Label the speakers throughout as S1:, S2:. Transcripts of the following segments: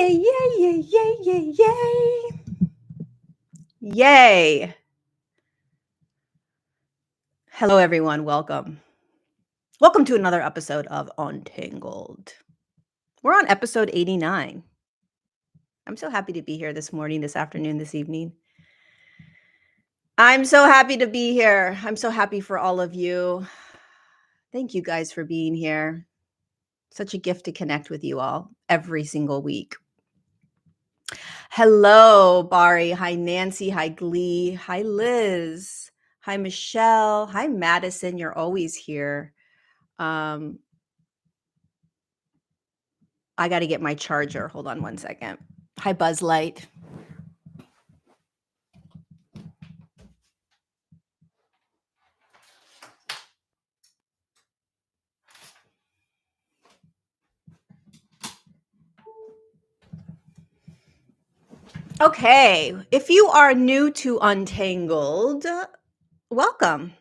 S1: Yay, yay, yay, yay, yay, yay. Yay. Hello, everyone. Welcome. Welcome to another episode of Untangled. We're on episode 89. I'm so happy to be here this morning, this afternoon, this evening. I'm so happy to be here. I'm so happy for all of you. Thank you guys for being here. Such a gift to connect with you all every single week. Hello, Bari. Hi, Nancy. Hi, Glee. Hi, Liz. Hi, Michelle. Hi, Madison. You're always here. I got to get my charger. Hold on one second. Hi, Buzz Light. Okay, if you are new to Untangled, welcome.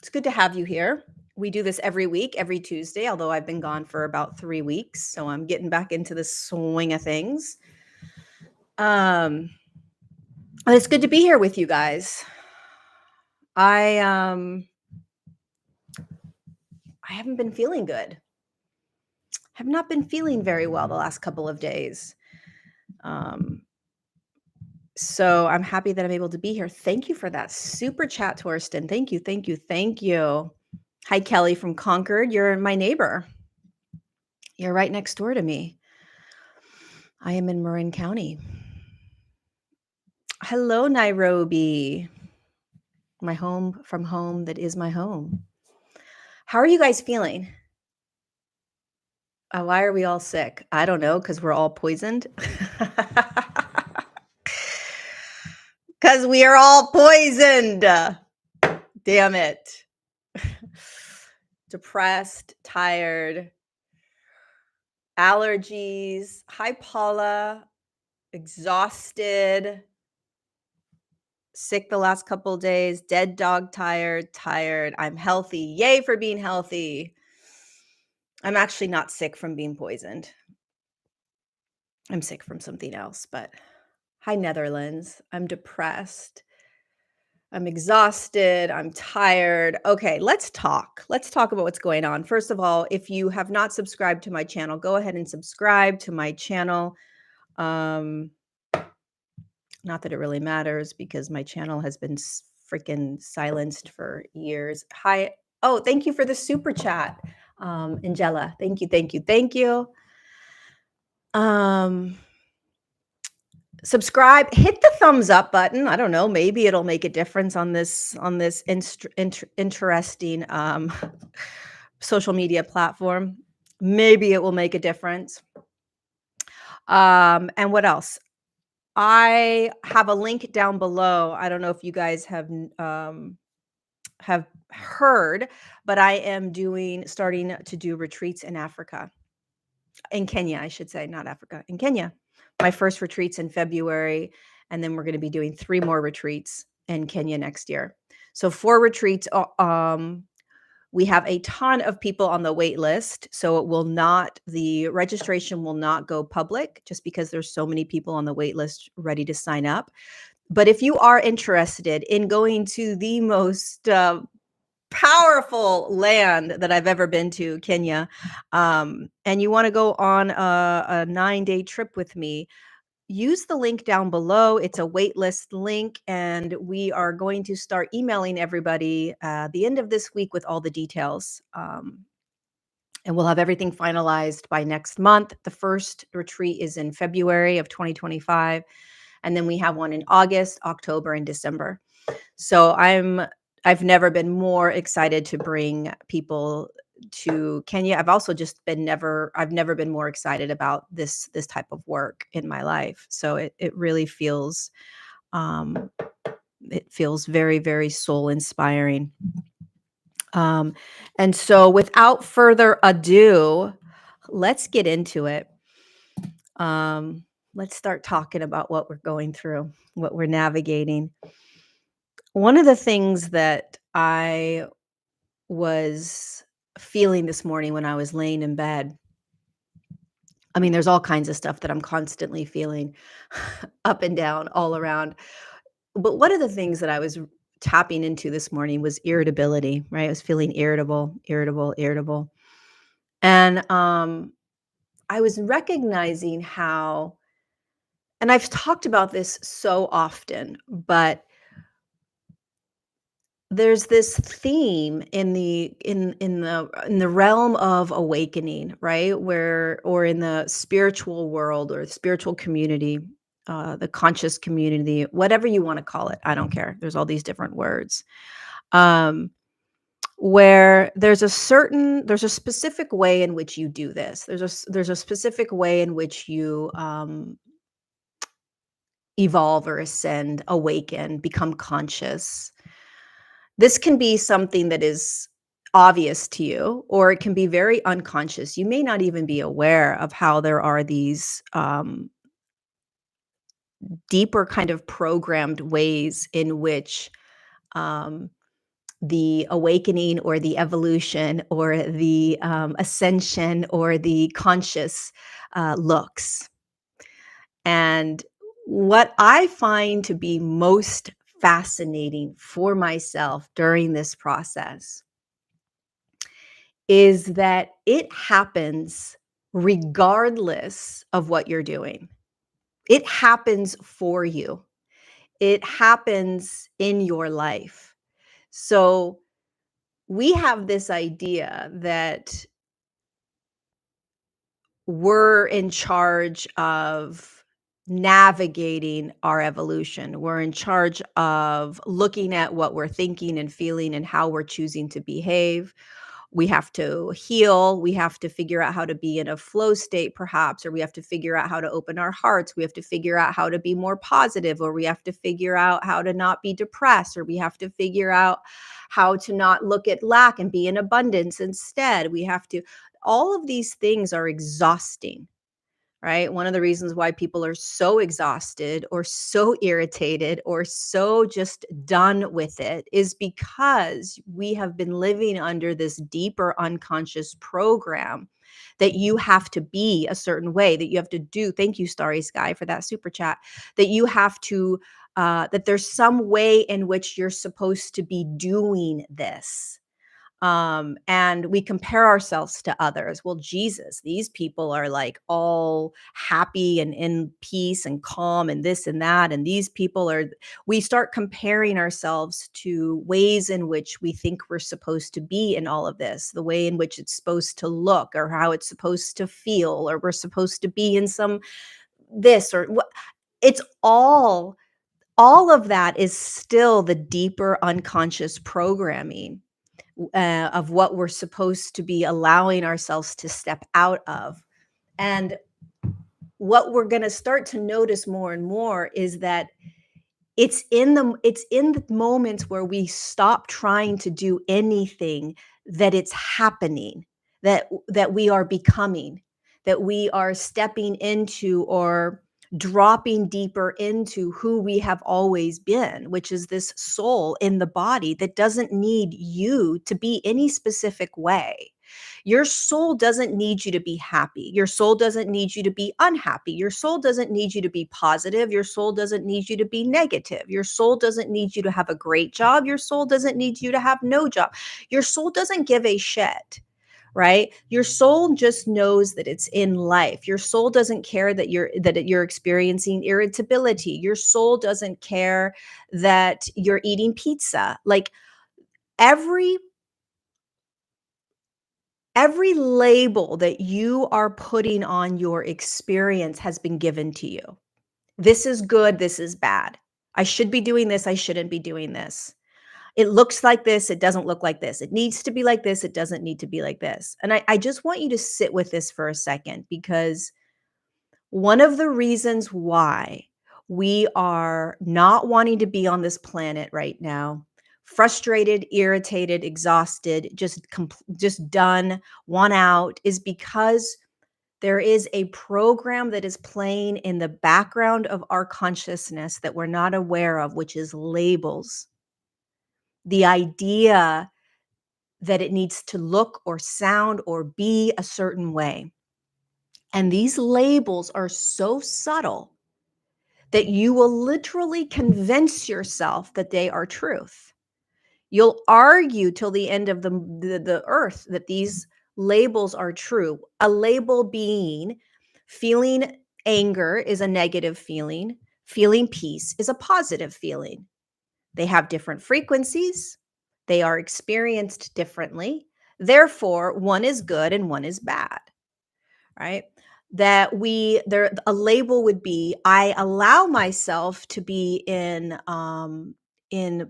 S1: It's good to have you here. We do this every week, every Tuesday, although I've been gone for about 3 weeks, so I'm getting back into the swing of things. It's good to be here with you guys. I haven't been feeling good. Have not been feeling very well the last couple of days. So I'm happy that I'm able to be here. Thank you for that super chat, Torsten. Thank you, thank you, thank you. Hi, Kelly from Concord. You're my neighbor. You're right next door to me. I am in Marin County. Hello, Nairobi. My home from home that is my home. How are you guys feeling? Why are we all sick? I don't know, because we're all poisoned. Because we are all poisoned. Damn it. Depressed, tired, allergies. Hi, Paula. Exhausted. Sick the last couple of days. Dead dog tired. I'm healthy. Yay for being healthy. I'm actually not sick from being poisoned. I'm sick from something else, but hi, Netherlands. I'm depressed. I'm exhausted. I'm tired. Okay, let's talk. Let's talk about what's going on. First of all, if you have not subscribed to my channel, go ahead and subscribe to my channel. Not that it really matters because my channel has been freaking silenced for years. Hi. Oh, thank you for the super chat, Angela. Thank you, thank you, thank you. Subscribe, hit the thumbs up button. I don't know, maybe it'll make a difference on this interesting social media platform. Maybe it will make a difference. And what else? I have a link down below. I don't know if you guys have heard, but I am starting to do retreats in Africa. In Kenya, I should say, not Africa, in Kenya. My first retreat's in February, and then we're going to be doing 3 more retreats in Kenya next year. So 4 retreats. We have a ton of people on the wait list, so the registration will not go public just because there's so many people on the wait list ready to sign up. But if you are interested in going to the most powerful land that I've ever been to, Kenya, and you want to go on a 9-day trip with me, use the link down below. It's a waitlist link, and we are going to start emailing everybody the end of this week with all the details. And we'll have everything finalized by next month. The first retreat is in February of 2025, and then we have one in August, October, and December. So I've never been more excited to bring people to Kenya. I've also I've never been more excited about this type of work in my life. So it really feels, very, very soul inspiring. And so without further ado, let's get into it. Let's start talking about what we're going through, what we're navigating. One of the things that I was feeling this morning when I was laying in bed I mean, there's all kinds of stuff that I'm constantly feeling up and down all around. But one of the things that I was tapping into this morning was irritability, right? I was feeling irritable, irritable, irritable. And I was recognizing how, and I've talked about this so often, but there's this theme in the realm of awakening, right? Where or in the spiritual world or the spiritual community, the conscious community, whatever you want to call it. I don't care. There's all these different words. Um, where there's a specific way in which you do this. There's a specific way in which you evolve or ascend, awaken, become conscious. This can be something that is obvious to you, or it can be very unconscious. You may not even be aware of how there are these deeper kind of programmed ways in which um, the awakening or the evolution or the ascension or the conscious looks. And what I find to be most fascinating for myself during this process is that it happens regardless of what you're doing. It happens for you. It happens in your life. So we have this idea that we're in charge of navigating our evolution. We're in charge of looking at what we're thinking and feeling and how we're choosing to behave. We have to heal. We have to figure out how to be in a flow state, perhaps, or we have to figure out how to open our hearts. We have to figure out how to be more positive, or we have to figure out how to not be depressed, or we have to figure out how to not look at lack and be in abundance instead. We have to, all of these things are exhausting, right? One of the reasons why people are so exhausted or so irritated or so just done with it is because we have been living under this deeper unconscious program that you have to be a certain way, that you have to do. Thank you, Starry Sky, for that super chat. That you have to, that there's some way in which you're supposed to be doing this, and we compare ourselves to others. Well, Jesus, these people are like all happy and in peace and calm and this and that, and these people are, we start comparing ourselves to ways in which we think we're supposed to be in all of this, the way in which it's supposed to look or how it's supposed to feel, or we're supposed to be in some this or what. It's all of that is still the deeper unconscious programming of what we're supposed to be allowing ourselves to step out of. And what we're going to start to notice more and more is that it's in the moments where we stop trying to do anything, that it's happening, that we are becoming, that we are stepping into or dropping deeper into who we have always been, which is this soul in the body that doesn't need you to be any specific way. Your soul doesn't need you to be happy. Your soul doesn't need you to be unhappy. Your soul doesn't need you to be positive. Your soul doesn't need you to be negative. Your soul doesn't need you to have a great job. Your soul doesn't need you to have no job. Your soul doesn't give a shit, right? Your soul just knows that it's in life. Your soul doesn't care that you're experiencing irritability. Your soul doesn't care that you're eating pizza. Like every every label that you are putting on your experience has been given to you. This is good, this is bad. I should be doing this, I shouldn't be doing this. It looks like this, it doesn't look like this. It needs to be like this, it doesn't need to be like this. And I just want you to sit with this for a second, because one of the reasons why we are not wanting to be on this planet right now, frustrated, irritated, exhausted, just done, one out, is because there is a program that is playing in the background of our consciousness that we're not aware of, which is labels. The idea that it needs to look or sound or be a certain way. And these labels are so subtle that you will literally convince yourself that they are truth. You'll argue till the end of the earth that these labels are true. A label being feeling anger is a negative feeling, feeling peace is a positive feeling. They have different frequencies, they are experienced differently. Therefore, one is good and one is bad, right? That we there a label would be I allow myself to be in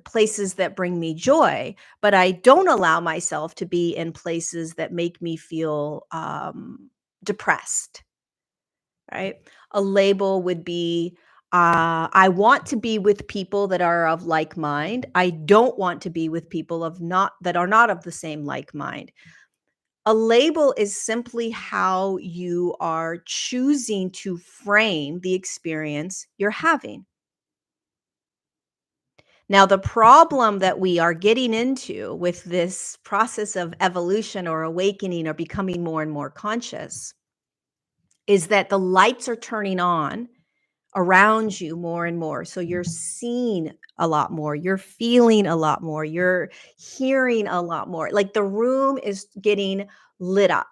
S1: places that bring me joy, but I don't allow myself to be in places that make me feel depressed, right? A label would be I want to be with people that are of like mind. I don't want to be with people of not that are not of the same like mind. A label is simply how you are choosing to frame the experience you're having. Now, the problem that we are getting into with this process of evolution or awakening or becoming more and more conscious is that the lights are turning on around you more and more. So you're seeing a lot more, you're feeling a lot more, you're hearing a lot more. Like the room is getting lit up.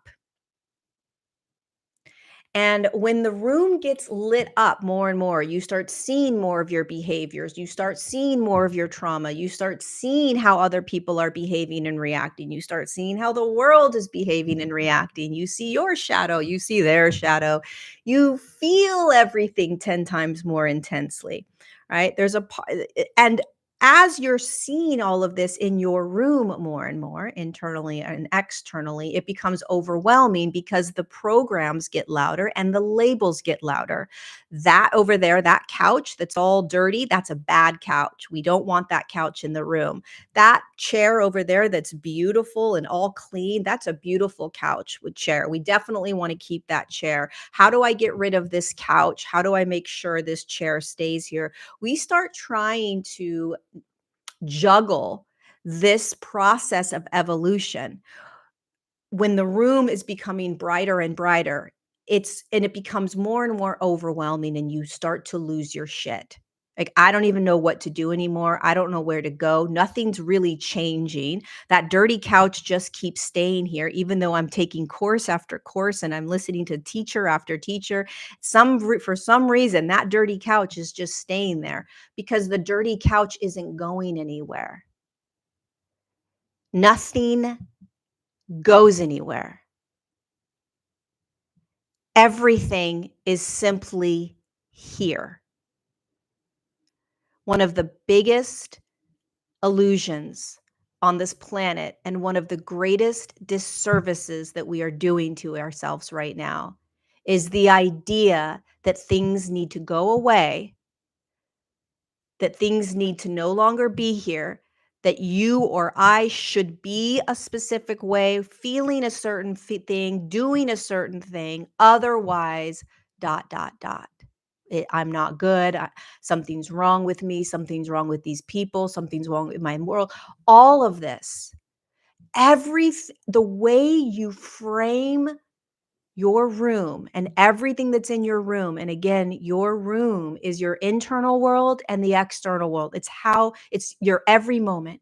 S1: And when the room gets lit up more and more, you start seeing more of your behaviors. You start seeing more of your trauma. You start seeing how other people are behaving and reacting. You start seeing how the world is behaving and reacting. You see your shadow. You see their shadow. You feel everything 10 times more intensely, right? And as you're seeing all of this in your room more and more, internally and externally, it becomes overwhelming because the programs get louder and the labels get louder. That over there, that couch that's all dirty, that's a bad couch. We don't want that couch in the room. That chair over there that's beautiful and all clean, that's a beautiful couch with chair. We definitely want to keep that chair. How do I get rid of this couch? How do I make sure this chair stays here? We start trying to juggle this process of evolution when the room is becoming brighter and brighter. It becomes more and more overwhelming and you start to lose your shit. Like, I don't even know what to do anymore. I don't know where to go. Nothing's really changing. That dirty couch just keeps staying here, even though I'm taking course after course and I'm listening to teacher after teacher. For some reason, that dirty couch is just staying there because the dirty couch isn't going anywhere. Nothing goes anywhere. Everything is simply here. One of the biggest illusions on this planet and one of the greatest disservices that we are doing to ourselves right now is the idea that things need to go away, that things need to no longer be here, that you or I should be a specific way, feeling a certain thing, doing a certain thing, otherwise, dot, dot, dot. I'm not good. Something's wrong with me. Something's wrong with these people. Something's wrong with my world. All of this, the way you frame your room and everything that's in your room. And again, your room is your internal world and the external world. It's your every moment.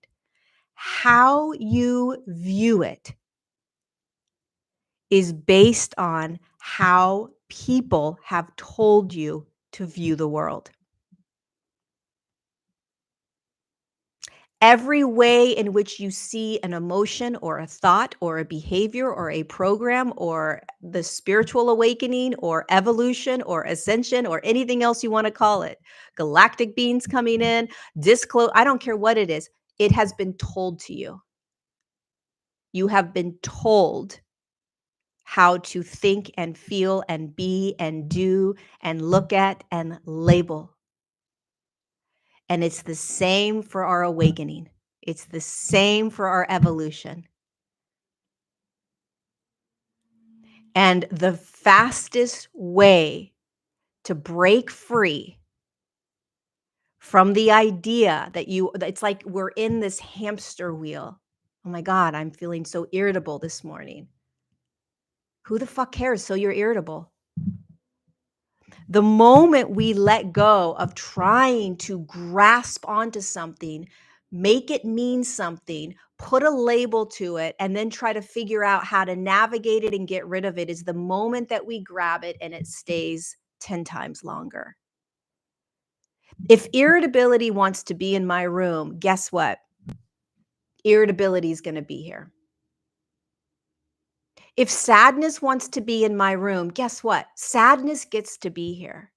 S1: How you view it is based on how people have told you to view the world. Every way in which you see an emotion or a thought or a behavior or a program or the spiritual awakening or evolution or ascension or anything else you want to call it, galactic beings coming in, I don't care what it is, it has been told to you. You have been told how to think and feel and be and do and look at and label. And it's the same for our awakening. It's the same for our evolution. And the fastest way to break free from the idea that it's like we're in this hamster wheel. Oh my God, I'm feeling so irritable this morning. Who the fuck cares? So you're irritable. The moment we let go of trying to grasp onto something, make it mean something, put a label to it, and then try to figure out how to navigate it and get rid of it is the moment that we grab it and it stays 10 times longer. If irritability wants to be in my room, guess what? Irritability is going to be here. If sadness wants to be in my room, guess what? Sadness gets to be here.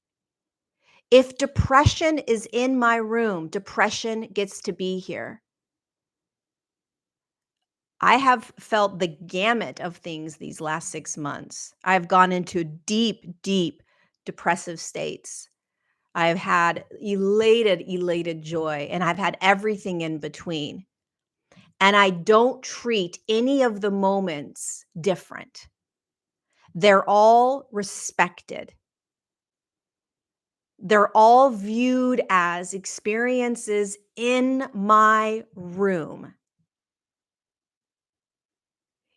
S1: If depression is in my room, depression gets to be here. I have felt the gamut of things these last 6 months. I've gone into deep, deep depressive states. I've had elated joy, and I've had everything in between. And I don't treat any of the moments different. They're all respected. They're all viewed as experiences in my room.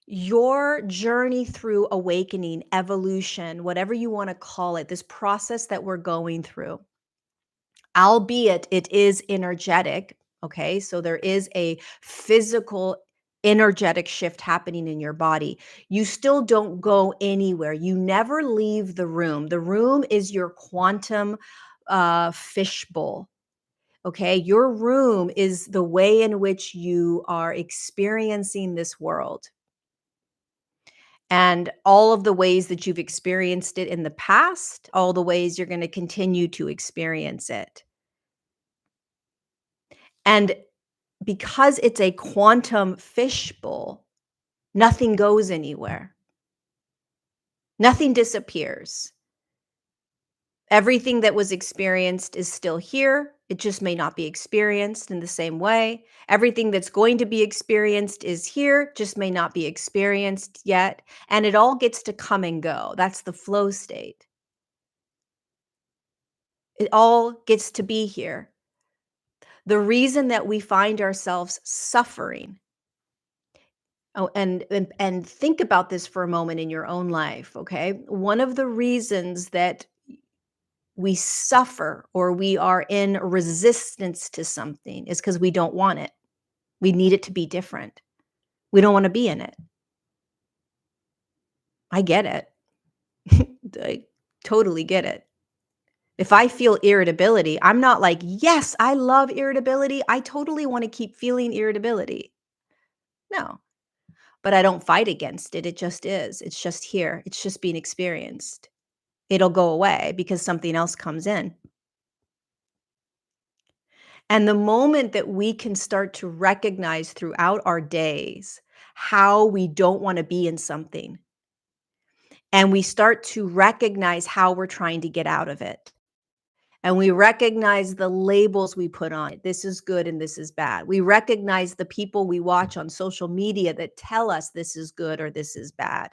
S1: Your journey through awakening, evolution, whatever you want to call it, this process that we're going through, albeit it is energetic, okay? So there is a physical, energetic shift happening in your body. You still don't go anywhere. You never leave the room. The room is your quantum fishbowl. Okay, your room is the way in which you are experiencing this world. And all of the ways that you've experienced it in the past, all the ways you're going to continue to experience it. And because it's a quantum fishbowl, nothing goes anywhere. Nothing disappears. Everything that was experienced is still here. It just may not be experienced in the same way. Everything that's going to be experienced is here, just may not be experienced yet. And it all gets to come and go. That's the flow state. It all gets to be here. The reason that we find ourselves suffering. Oh, and think about this for a moment in your own life, okay? One of the reasons that we suffer or we are in resistance to something is because we don't want it. We need it to be different. We don't want to be in it. I get it. I totally get it. If I feel irritability, I'm not like, yes, I love irritability. I totally want to keep feeling irritability. No, but I don't fight against it. It just is. It's just here. It's just being experienced. It'll go away because something else comes in. And the moment that we can start to recognize throughout our days how we don't want to be in something, and we start to recognize how we're trying to get out of it, and we recognize the labels we put on it. This is good and this is bad. We recognize the people we watch on social media that tell us this is good or this is bad.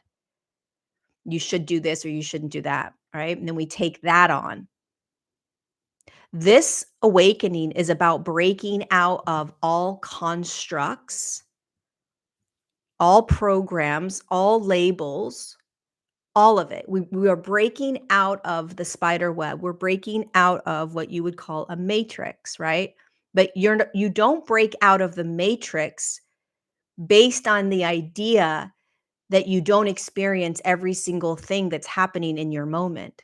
S1: You should do this or you shouldn't do that, right? And then we take that on. This awakening is about breaking out of all constructs, all programs, all labels, all of it. We are breaking out of the spider web. We're breaking out of what you would call a matrix, right? But you don't break out of the matrix based on the idea that you don't experience every single thing that's happening in your moment.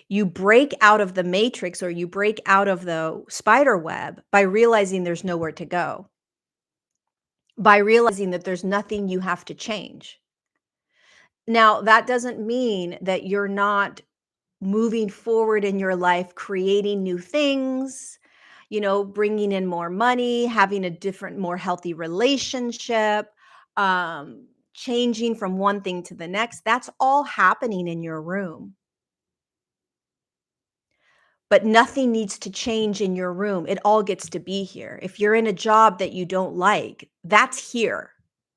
S1: You break out of the matrix or you break out of the spider web by realizing there's nowhere to go, by realizing that there's nothing you have to change. Now, that doesn't mean that you're not moving forward in your life, creating new things, bringing in more money, having a different, more healthy relationship, changing from one thing to the next. That's all happening in your room. But nothing needs to change in your room. It all gets to be here. If you're in a job that you don't like, that's here.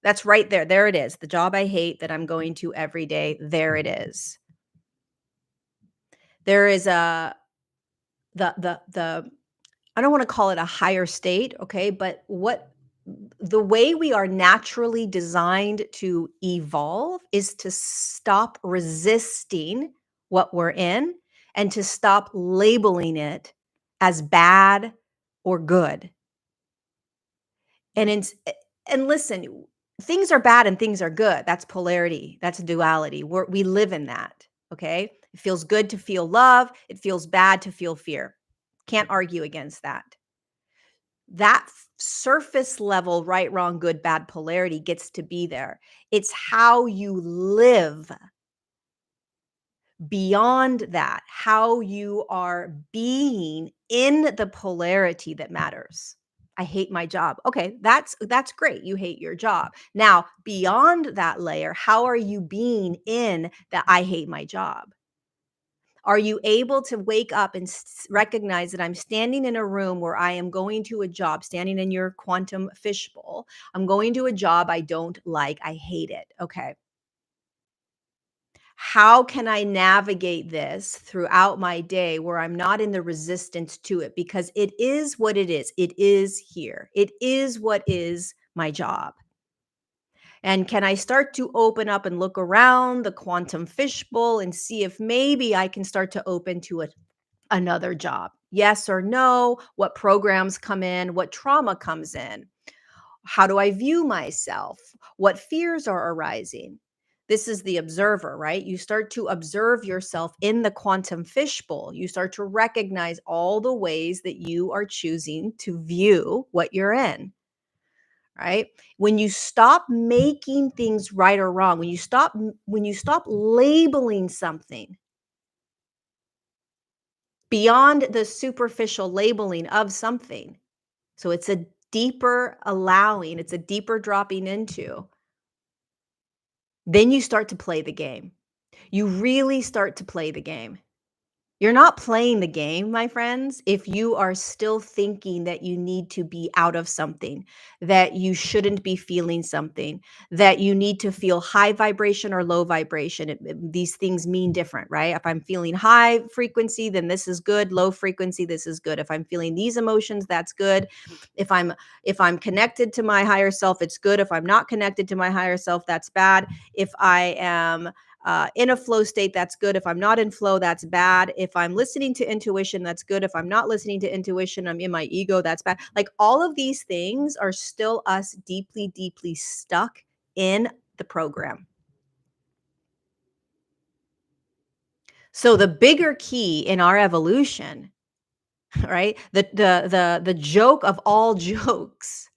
S1: That's right there. There it is. The job I hate that I'm going to every day. There it is. There is the I don't want to call it a higher state, okay? But the way we are naturally designed to evolve is to stop resisting what we're in and to stop labeling it as bad or good. And and listen, things are bad and things are good. That's polarity. That's duality. We live in that. Okay. It feels good to feel love. It feels bad to feel fear. Can't argue against that. That surface level right, wrong, good, bad polarity gets to be there. It's how you live beyond that, how you are being in the polarity that matters. I hate my job. Okay, that's great. You hate your job. Now, beyond that layer, how are you being in that I hate my job? Are you able to wake up and recognize that I'm standing in a room where I am going to a job, standing in your quantum fishbowl? I'm going to a job I don't like. I hate it. Okay. How can I navigate this throughout my day where I'm not in the resistance to it? Because it is what it is. It is here. It is what is my job. And can I start to open up and look around the quantum fishbowl and see if maybe I can start to open to another job? Yes or no? What programs come in? What trauma comes in? How do I view myself? What fears are arising? This is the observer, right? You start to observe yourself in the quantum fishbowl. You start to recognize all the ways that you are choosing to view what you're in, right? When you stop making things right or wrong, when you stop labeling something beyond the superficial labeling of something. So it's a deeper allowing, it's a deeper dropping into. Then you start to play the game. You really start to play the game. You're not playing the game, my friends, if you are still thinking that you need to be out of something, that you shouldn't be feeling something, that you need to feel high vibration or low vibration. These things mean different, right? If I'm feeling high frequency, then this is good. Low frequency, this is good. If I'm feeling these emotions, that's good. If I'm connected to my higher self, it's good. If I'm not connected to my higher self, that's bad. If I am in a flow state, that's good. If I'm not in flow, that's bad. If I'm listening to intuition, that's good. If I'm not listening to intuition, I'm in my ego, that's bad. Like all of these things are still us deeply, deeply stuck in the program. So the bigger key in our evolution, right? The joke of all jokes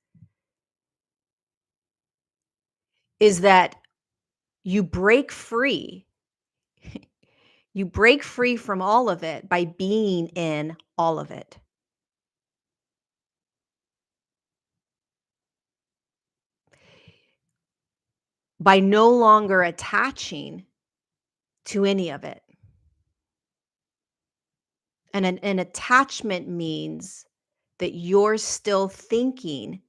S1: is that you break free. You break free from all of it by being in all of it. By no longer attaching to any of it. And an attachment means that you're still thinking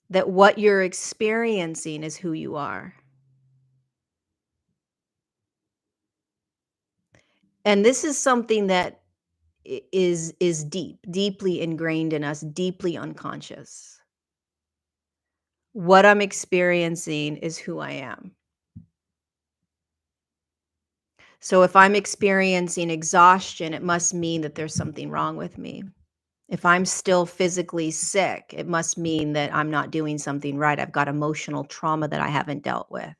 S1: that what you're experiencing is who you are. And this is something that is deeply ingrained in us, deeply unconscious. What I'm experiencing is who I am. So if I'm experiencing exhaustion, it must mean that there's something wrong with me. If I'm still physically sick, it must mean that I'm not doing something right. I've got emotional trauma that I haven't dealt with.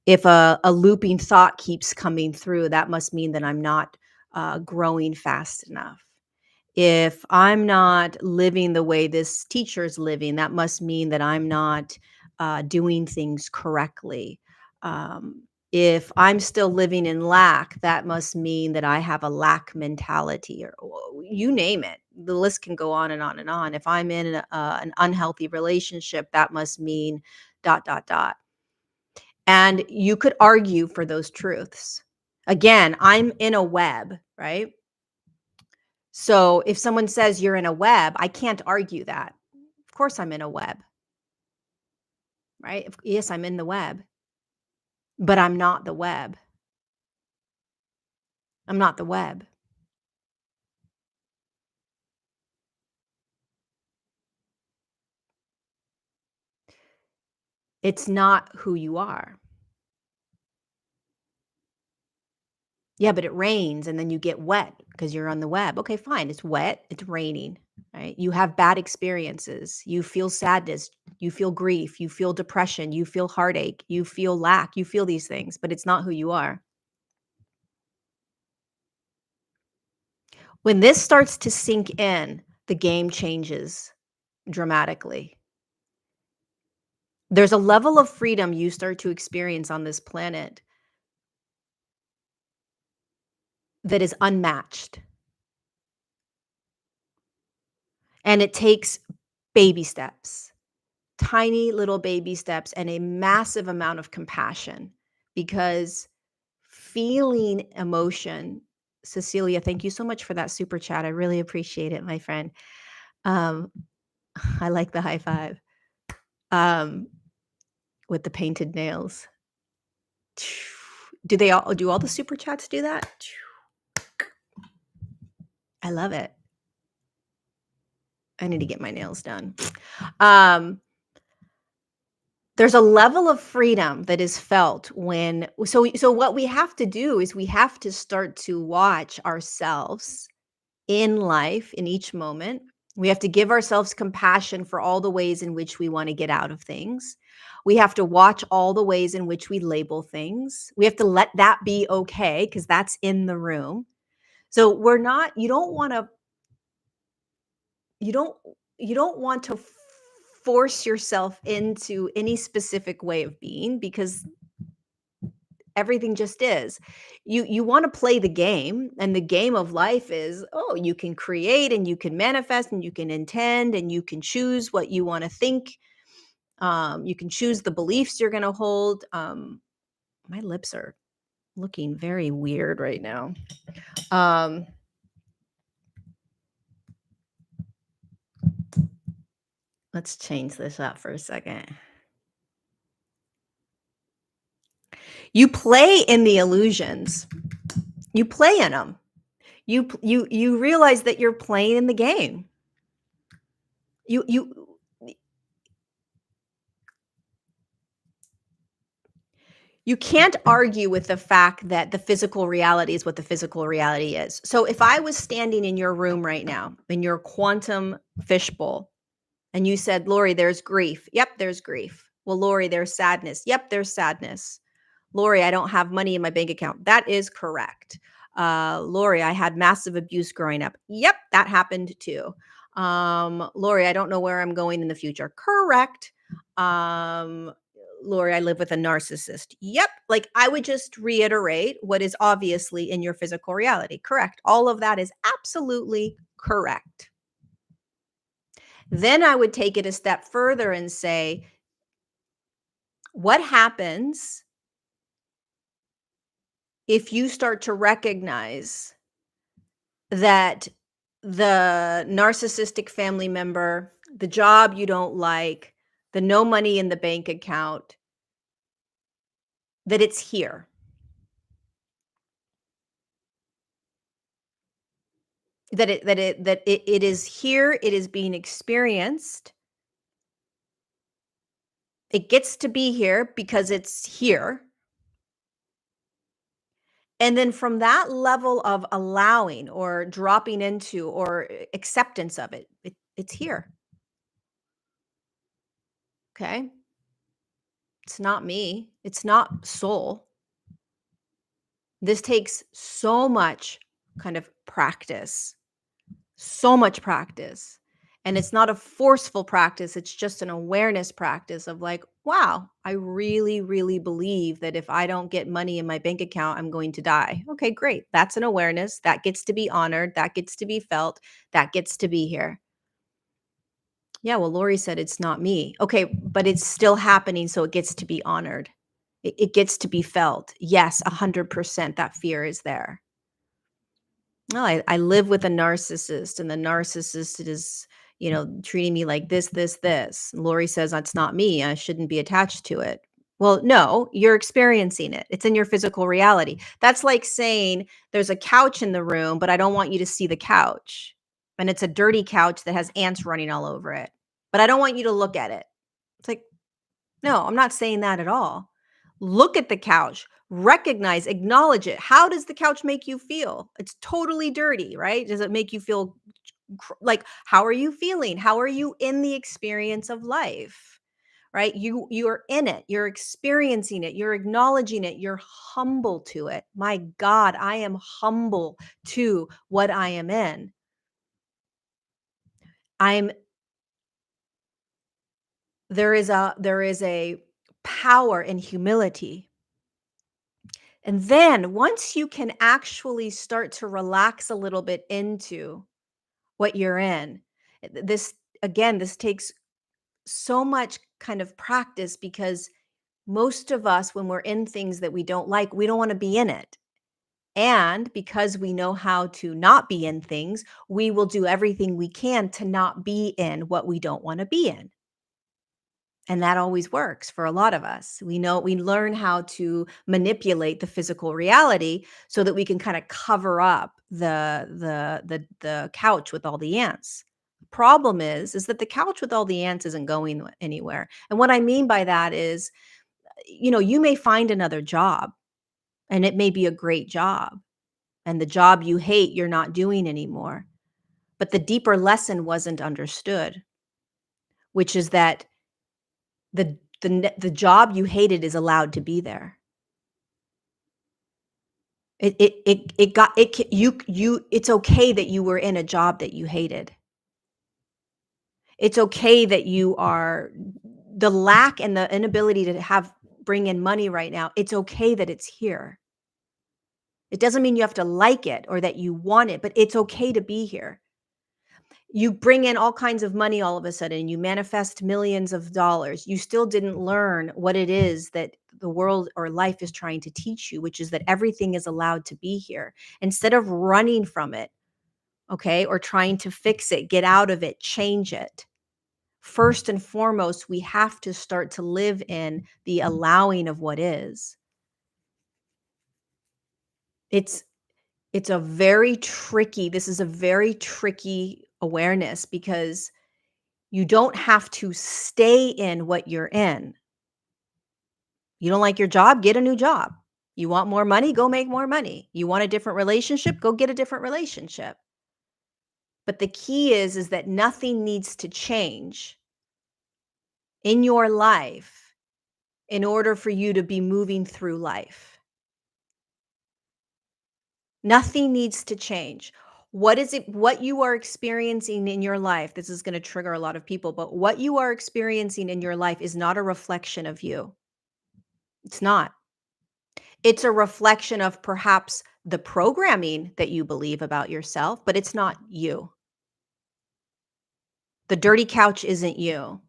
S1: If a looping thought keeps coming through, that must mean that I'm not growing fast enough. If I'm not living the way this teacher's living, that must mean that I'm not doing things correctly. If I'm still living in lack, that must mean that I have a lack mentality, or you name it. The list can go on and on and on. If I'm in an unhealthy relationship, that must mean dot, dot, dot. And you could argue for those truths. Again, I'm in a web, right? So if someone says you're in a web, I can't argue that. Of course, I'm in a web, right? Yes, I'm in the web, but I'm not the web. I'm not the web. It's not who you are. Yeah, but it rains and then you get wet because you're on the web. Okay, fine. It's wet, it's raining, right? You have bad experiences. You feel sadness, you feel grief, you feel depression, you feel heartache, you feel lack, you feel these things, but it's not who you are. When this starts to sink in, the game changes dramatically. There's a level of freedom you start to experience on this planet that is unmatched. And it takes baby steps, tiny little baby steps, and a massive amount of compassion because feeling emotion. Cecilia, thank you so much for that super chat. I really appreciate it, my friend. Um, I like the high five um, with the painted nails. Do all the super chats do that? I love it. I need to get my nails done. Um, there's a level of freedom that is felt when so what we have to do is we have to start to watch ourselves in life in each moment. We have to give ourselves compassion for all the ways in which we want to get out of things. We have to watch all the ways in which we label things. We have to let that be okay because that's in the room. So we're not you don't you don't want to force yourself into any specific way of being because everything just is. You want to play the game, and the game of life is, oh, you can create and you can manifest and you can intend and you can choose what you want to think. You can choose the beliefs you're going to hold. My lips are looking very weird right now. Um, let's change this up for a second. You play in the illusions. You play in them. You realize that you're playing in the game. You You can't argue with the fact that the physical reality is what the physical reality is. So if I was standing in your room right now, in your quantum fishbowl, and you said, Lori, there's grief. Yep, there's grief. Well, Lori, there's sadness. Yep, there's sadness. Lori, I don't have money in my bank account. That is correct. Lori, I had massive abuse growing up. Yep, that happened too. Lori, I don't know where I'm going in the future. Correct. Um, Lori, I live with a narcissist. Yep. Like I would just reiterate what is obviously in your physical reality. Correct. All of that is absolutely correct. Then I would take it a step further and say, what happens if you start to recognize that the narcissistic family member, the job you don't like, the no money in the bank account, that it's here? That it is here, it is being experienced. It gets to be here because it's here. And then from that level of allowing or dropping into or acceptance of it, it's here. Okay. It's not me. It's not soul. This takes so much kind of practice, so much practice. And it's not a forceful practice. It's just an awareness practice of like, wow, I really, really believe that if I don't get money in my bank account, I'm going to die. Okay, great. That's an awareness that gets to be honored, that gets to be felt, that gets to be here. Yeah, well, Lori said it's not me. Okay, but it's still happening, so it gets to be honored. It gets to be felt. Yes, 100% that fear is there. No, I live with a narcissist, and the narcissist is, treating me like this. Lori says that's not me. I shouldn't be attached to it. Well, no, you're experiencing it. It's in your physical reality. That's like saying there's a couch in the room, but I don't want you to see the couch. And it's a dirty couch that has ants running all over it. But I don't want you to look at it. It's like, no, I'm not saying that at all. Look at the couch. Recognize, acknowledge it. How does the couch make you feel? It's totally dirty, right? Does it make you feel like, how are you feeling? How are you in the experience of life? Right? You're in it. You're experiencing it. You're acknowledging it. You're humble to it. My God, I am humble to what I am in. I'm there is a power in humility. And then once you can actually start to relax a little bit into what you're in, this again, this takes so much kind of practice because most of us, when we're in things that we don't like, we don't want to be in it. And because we know how to not be in things, we will do everything we can to not be in what we don't want to be in. And that always works for a lot of us. We learn how to manipulate the physical reality so that we can kind of cover up the couch with all the ants. Problem is that the couch with all the ants isn't going anywhere. And what I mean by that is, you may find another job and it may be a great job, and the job you hate you're not doing anymore. But the deeper lesson wasn't understood, which is that the job you hated is allowed to be there. It got it ca you it's okay that you were in a job that you hated. It's okay that you are the lack and the inability to have bring in money right now, it's okay that it's here. It doesn't mean you have to like it or that you want it, but it's okay to be here. You bring in all kinds of money all of a sudden, you manifest millions of dollars. You still didn't learn what it is that the world or life is trying to teach you, which is that everything is allowed to be here. Instead of running from it, okay, or trying to fix it, get out of it, change it. First and foremost, we have to start to live in the allowing of what is. It's it's a very tricky this is a very tricky awareness because you don't have to stay in what you're in. You don't like your job? Get a new job. You want more money? Go make more money. You want a different relationship? Go get a different relationship. But the key is that nothing needs to change in your life in order for you to be moving through life. Nothing needs to change. What you are experiencing in your life, this is going to trigger a lot of people, but what you are experiencing in your life is not a reflection of you. It's not. It's a reflection of perhaps the programming that you believe about yourself, but it's not you. The dirty couch isn't you.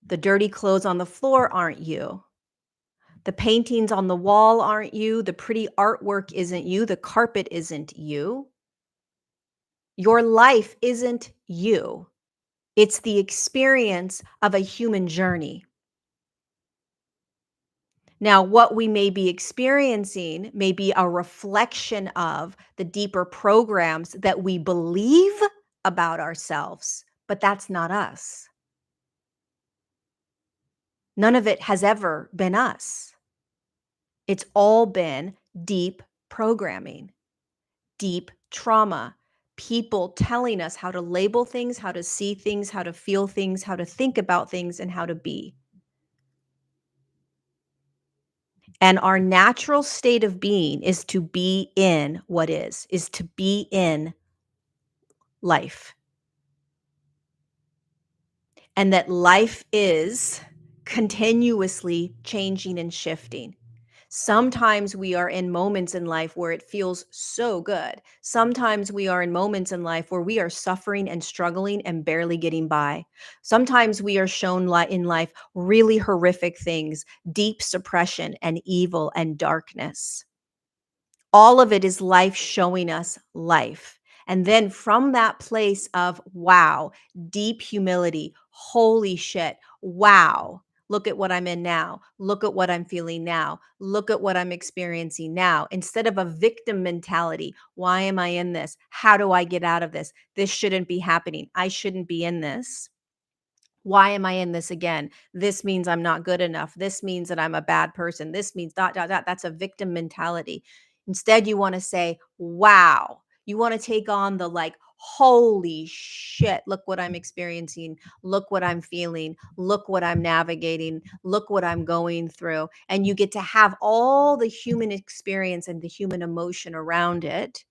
S1: The dirty clothes on the floor aren't you. The paintings on the wall aren't you. The pretty artwork isn't you. The carpet isn't you. Your life isn't you. It's the experience of a human journey. Now, what we may be experiencing may be a reflection of the deeper programs that we believe about ourselves, but that's not us. None of it has ever been us. It's all been deep programming, deep trauma, people telling us how to label things, how to see things, how to feel things, how to think about things, and how to be. And our natural state of being is to be in what is to be in life. And that life is continuously changing and shifting. Sometimes we are in moments in life where it feels so good. Sometimes we are in moments in life where we are suffering and struggling and barely getting by. Sometimes we are shown in life really horrific things, deep suppression and evil and darkness. All of it is life showing us life. And then from that place of wow, deep humility, holy shit, wow, look at what I'm in now. Look at what I'm feeling now. Look at what I'm experiencing now. Instead of a victim mentality, why am I in this? How do I get out of this? This shouldn't be happening. I shouldn't be in this. Why am I in this again? This means I'm not good enough. This means that I'm a bad person. This means dot, dot, dot. That's a victim mentality. Instead, you want to say, wow. You want to take on the like, holy shit, look what I'm experiencing. Look what I'm feeling. Look what I'm navigating. Look what I'm going through. And you get to have all the human experience and the human emotion around it,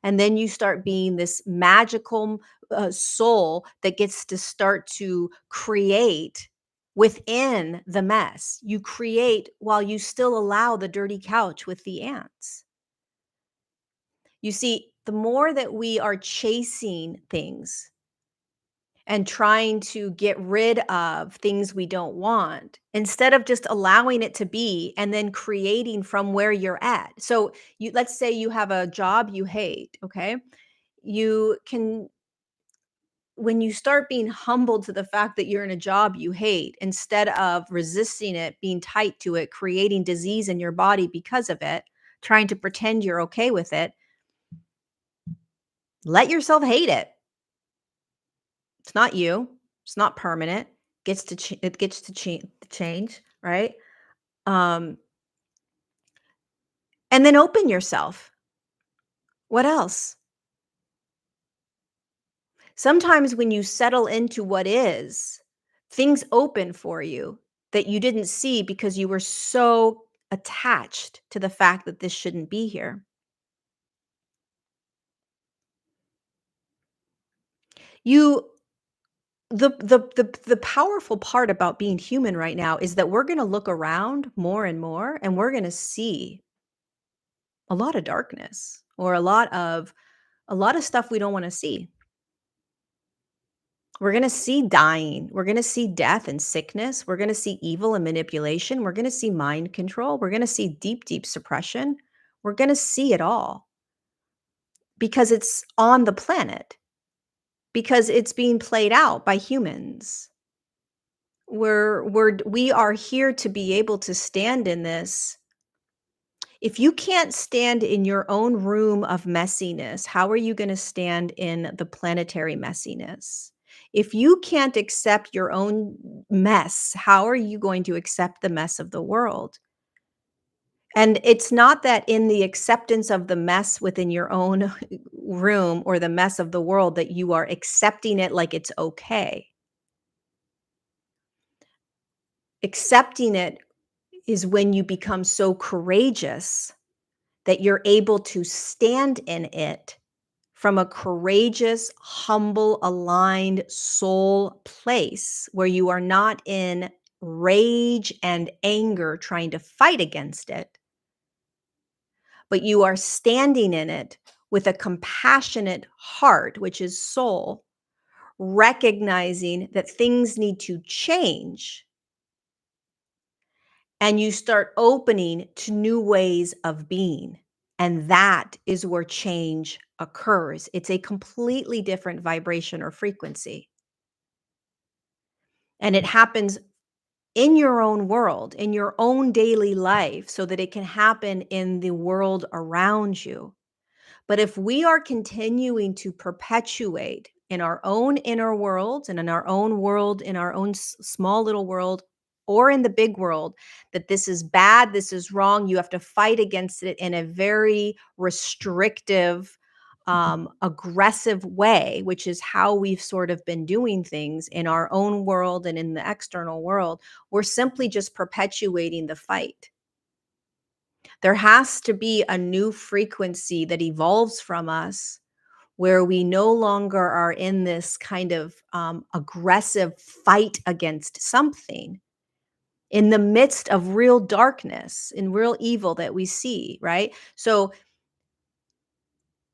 S1: and then you start being this magical soul that gets to start to create within the mess. You create while you still allow the dirty couch with the ants. You see, the more that we are chasing things and trying to get rid of things we don't want, instead of just allowing it to be and then creating from where you're at. So you, let's say you have a job you hate, okay? You can, when you start being humbled to the fact that you're in a job you hate, instead of resisting it, being tight to it, creating disease in your body because of it, trying to pretend you're okay with it, let yourself hate it. It's not you. It's not permanent. It gets to change, right? Um, and then open yourself. What else? Sometimes when you settle into what is, things open for you that you didn't see because you were so attached to the fact that this shouldn't be here. You the powerful part about being human right now is that we're going to look around more and more, and we're going to see a lot of darkness, or a lot of stuff we don't want to see. We're going to see dying. We're going to see death and sickness. We're going to see evil and manipulation. We're going to see mind control. We're going to see deep, deep suppression. We're going to see it all because it's on the planet, because it's being played out by humans. We are here to be able to stand in this. If you can't stand in your own room of messiness, how are you going to stand in the planetary messiness? If you can't accept your own mess, how are you going to accept the mess of the world? And it's not that in the acceptance of the mess within your own room or the mess of the world that you are accepting it like it's okay. Accepting it is when you become so courageous that you're able to stand in it from a courageous, humble, aligned soul place where you are not in rage and anger trying to fight against it, but you are standing in it with a compassionate heart, which is soul, recognizing that things need to change, and you start opening to new ways of being. And that is where change occurs. It's a completely different vibration or frequency. And it happens in your own world, in your own daily life, so that it can happen in the world around you. But if we are continuing to perpetuate in our own inner worlds and in our own world, in our own small little world, or in the big world, that this is bad, this is wrong, you have to fight against it in a very restrictive, aggressive way, which is how we've sort of been doing things in our own world and in the external world, we're simply just perpetuating the fight. There has to be a new frequency that evolves from us where we no longer are in this kind of aggressive fight against something in the midst of real darkness and real evil that we see, right? So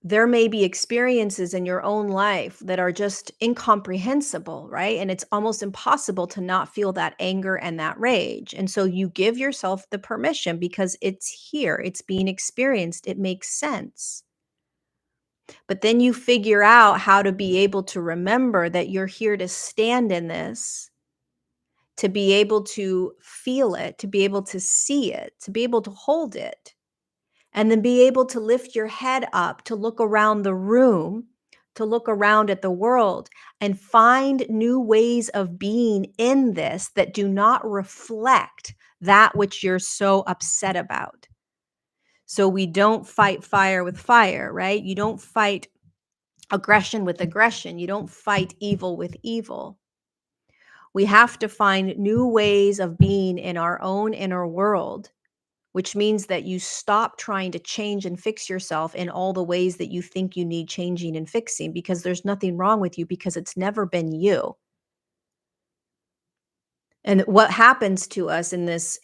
S1: there may be experiences in your own life that are just incomprehensible, right? And it's almost impossible to not feel that anger and that rage. And so you give yourself the permission because it's here, it's being experienced, it makes sense. But then you figure out how to be able to remember that you're here to stand in this, to be able to feel it, to be able to see it, to be able to hold it, and then be able to lift your head up to look around the room, to look around at the world and find new ways of being in this that do not reflect that which you're so upset about. So we don't fight fire with fire, right? You don't fight aggression with aggression. You don't fight evil with evil. We have to find new ways of being in our own inner world, which means that you stop trying to change and fix yourself in all the ways that you think you need changing and fixing, because there's nothing wrong with you, because it's never been you. And what happens to us in this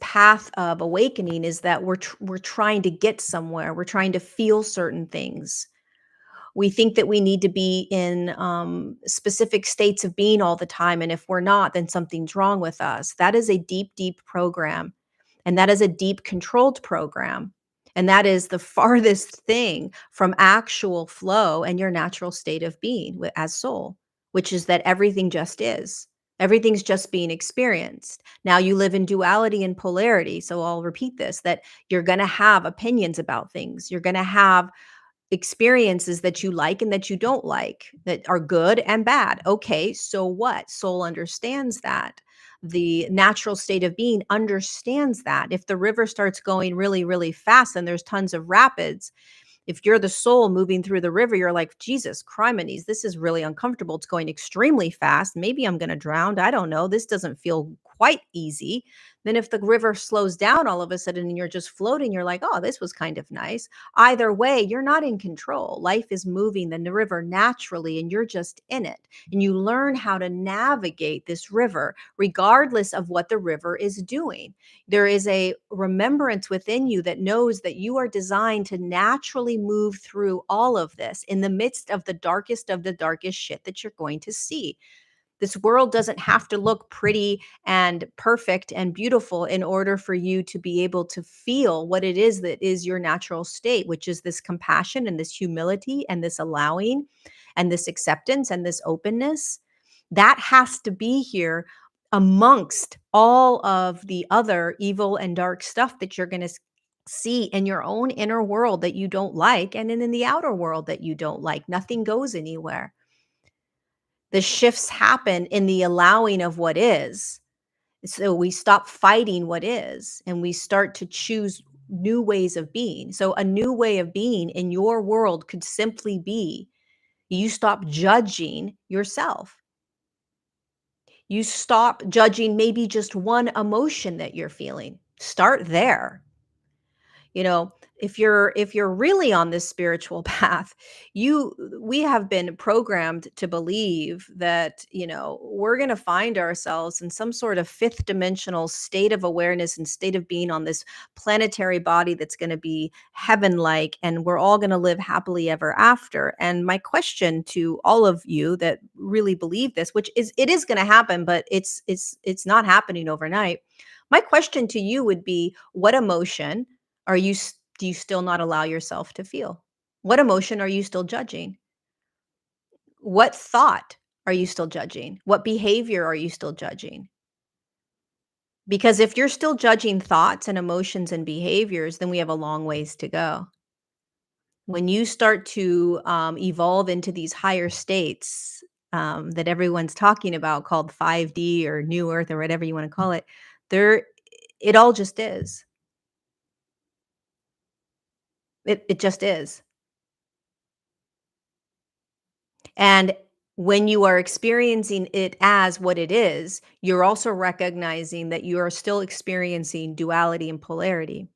S1: path of awakening is that we're trying to get somewhere. We're trying to feel certain things. We think that we need to be in specific states of being all the time, and if we're not, then something's wrong with us. That is a deep, deep program, and that is a deep, controlled program, and that is the farthest thing from actual flow and your natural state of being as soul, which is that everything just is. Everything's just being experienced. Now you live in duality and polarity. So I'll repeat this, that you're going to have opinions about things. You're going to have experiences that you like and that you don't like, that are good and bad. Okay, so what? Soul understands that. The natural state of being understands that. If the river starts going really, really fast and there's tons of rapids, if you're the soul moving through the river, you're like, Jesus, criminies, this is really uncomfortable. It's going extremely fast. Maybe I'm going to drown. I don't know. This doesn't feel quite easy. Then if the river slows down all of a sudden and you're just floating, you're like, oh, this was kind of nice. Either way, you're not in control. Life is moving the river naturally and you're just in it. And you learn how to navigate this river regardless of what the river is doing. There is a remembrance within you that knows that you are designed to naturally move through all of this in the midst of the darkest shit that you're going to see. This world doesn't have to look pretty and perfect and beautiful in order for you to be able to feel what it is that is your natural state, which is this compassion and this humility and this allowing and this acceptance and this openness. That has to be here amongst all of the other evil and dark stuff that you're going to see in your own inner world that you don't like, and in the outer world that you don't like. Nothing goes anywhere. The shifts happen in the allowing of what is. So we stop fighting what is and we start to choose new ways of being. So a new way of being in your world could simply be you stop judging yourself. You stop judging maybe just one emotion that you're feeling. Start there. You know, if you're really on this spiritual path, we have been programmed to believe that, we're going to find ourselves in some sort of fifth dimensional state of awareness and state of being on this planetary body that's going to be heaven like, and we're all going to live happily ever after. And my question to all of you that really believe this, which is it is going to happen, but it's not happening overnight. My question to you would be, what emotion do you still not allow yourself to feel? What emotion are you still judging? What thought are you still judging? What behavior are you still judging? Because if you're still judging thoughts and emotions and behaviors, then we have a long ways to go. When you start to evolve into these higher states that everyone's talking about, called 5D or New Earth or whatever you want to call it, there, it all just is. It just is. And when you are experiencing it as what it is, you're also recognizing that you are still experiencing duality and polarity.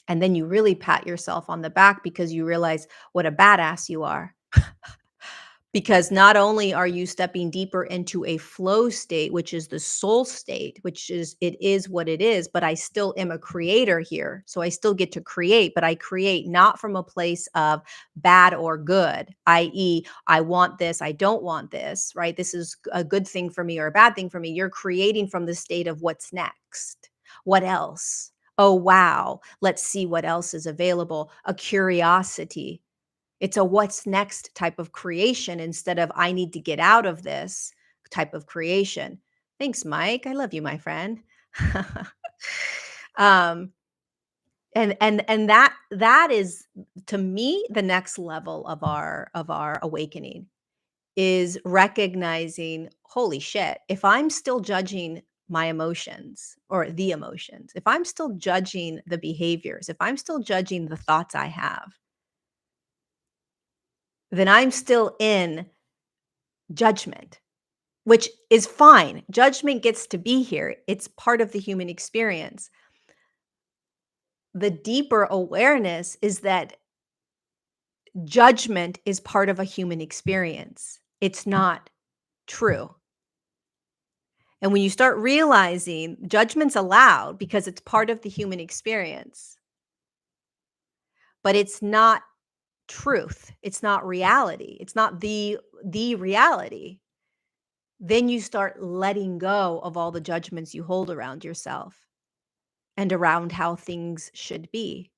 S1: And then you really pat yourself on the back because you realize what a badass you are. Because not only are you stepping deeper into a flow state, which is the soul state, which is it is what it is, but I still am a creator here. So I still get to create, but I create not from a place of bad or good, i.e., I want this, I don't want this, right? This is a good thing for me or a bad thing for me. You're creating from the state of what's next. What else? Oh, wow. Let's see what else is available. A curiosity. It's a what's next type of creation instead of I need to get out of this type of creation. Thanks, Mike. I love you, my friend. um, And that is, to me, the next level of our awakening, is recognizing, holy shit, if I'm still judging my emotions or the emotions, if I'm still judging the behaviors, if I'm still judging the thoughts I have, then I'm still in judgment, which is fine. Judgment gets to be here. It's part of the human experience. The deeper awareness is that judgment is part of a human experience. It's not true. And when you start realizing judgment's allowed because it's part of the human experience, but it's not truth, it's not reality, it's not the reality, then you start letting go of all the judgments you hold around yourself and around how things should be.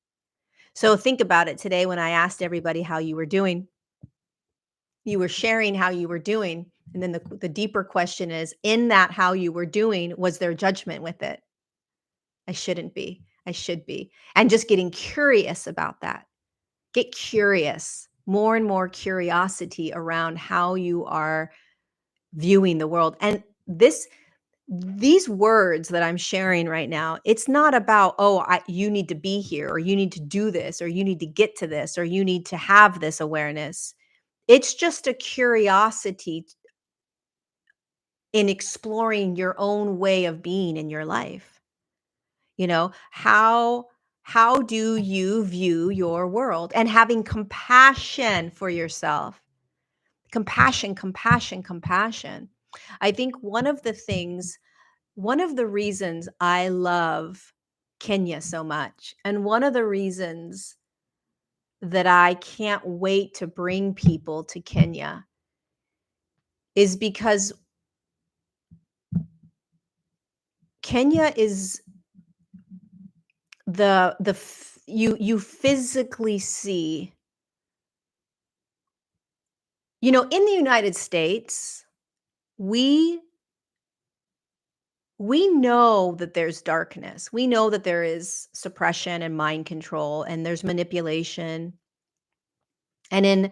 S1: So think about it today when I asked everybody how you were doing. You were sharing how you were doing, and then the deeper question is, in that how you were doing, was there judgment with it? I shouldn't be. I should be. And just getting curious about that. Get curious, more and more curiosity around how you are viewing the world. And these words that I'm sharing right now, it's not about, oh, you need to be here, or you need to do this, or you need to get to this, or you need to have this awareness. It's just a curiosity in exploring your own way of being in your life. You know, how do you view your world, and having compassion for yourself. Compassion, compassion, compassion. I think one of the reasons I love Kenya so much, and one of the reasons that I can't wait to bring people to Kenya, is because Kenya is you physically see, in the United States, we we know that there's darkness. We know that there is suppression and mind control, and there's manipulation. And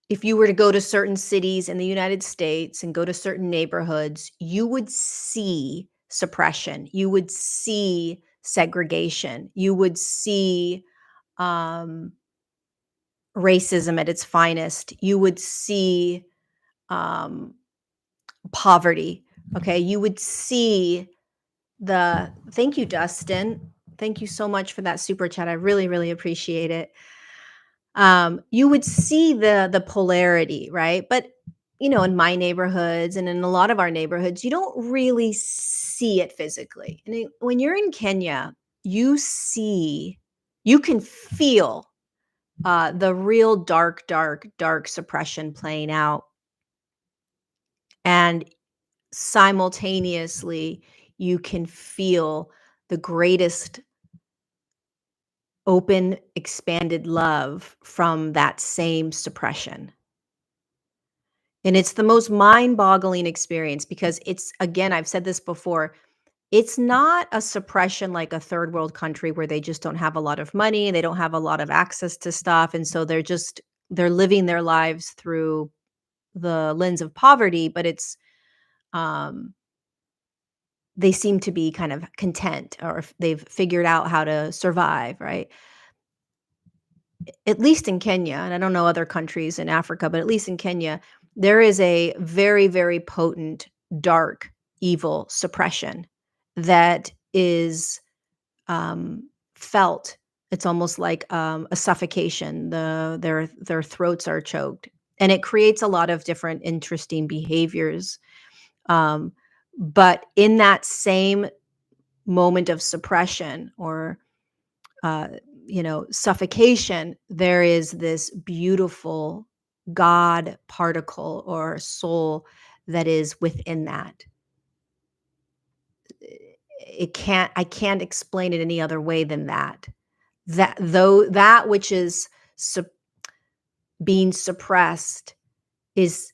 S1: if you were to go to certain cities in the United States and go to certain neighborhoods, you would see suppression. You would see segregation. You would see um, racism at its finest. You would see um, poverty. Okay. You would see thank you, Dustin. Thank you so much for that super chat. I really, really appreciate it. You would see the polarity, right? But in my neighborhoods and in a lot of our neighborhoods, you don't really see it physically. And when you're in Kenya, you can feel the real dark, dark, dark suppression playing out. And simultaneously, you can feel the greatest open, expanded love from that same suppression. And it's the most mind-boggling experience, because again, I've said this before, it's not a suppression like a third world country where they just don't have a lot of money, they don't have a lot of access to stuff, and so they're living their lives through the lens of poverty, but um they seem to be kind of content, or if they've figured out how to survive, right? At least in Kenya, and I don't know other countries in Africa, but at least in Kenya, there is a very, very potent, dark, evil suppression that is felt. It's almost like a suffocation. Their throats are choked, and it creates a lot of different interesting behaviors. Um, but in that same moment of suppression, or uh, suffocation, there is this beautiful God particle or soul that is within that. I can't explain it any other way than that. That which is being suppressed,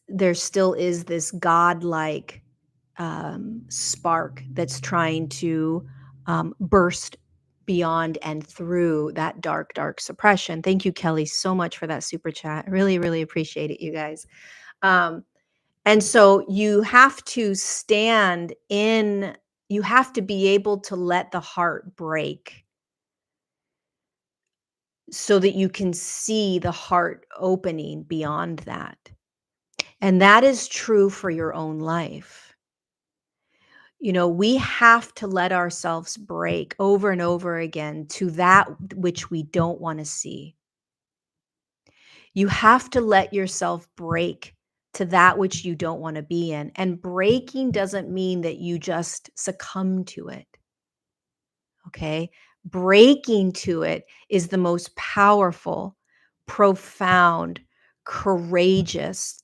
S1: there still is this godlike spark that's trying to burst beyond and through that dark, dark suppression. Thank you, Kelly, so much for that super chat. I really, really appreciate it, you guys. Um, and so you have to stand in, you have to be able to let the heart break so that you can see the heart opening beyond that. And that is true for your own life. You know, we have to let ourselves break over and over again to that which we don't want to see. You have to let yourself break to that which you don't want to be in. And breaking doesn't mean that you just succumb to it. Okay. Breaking to it is the most powerful, profound, courageous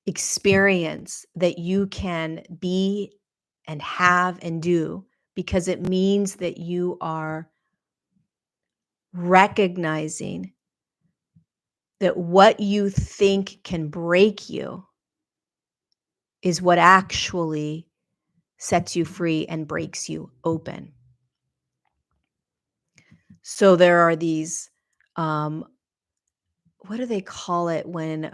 S1: experience that you can be and have and do, because it means that you are recognizing that what you think can break you is what actually sets you free and breaks you open. So there are these, what do they call it when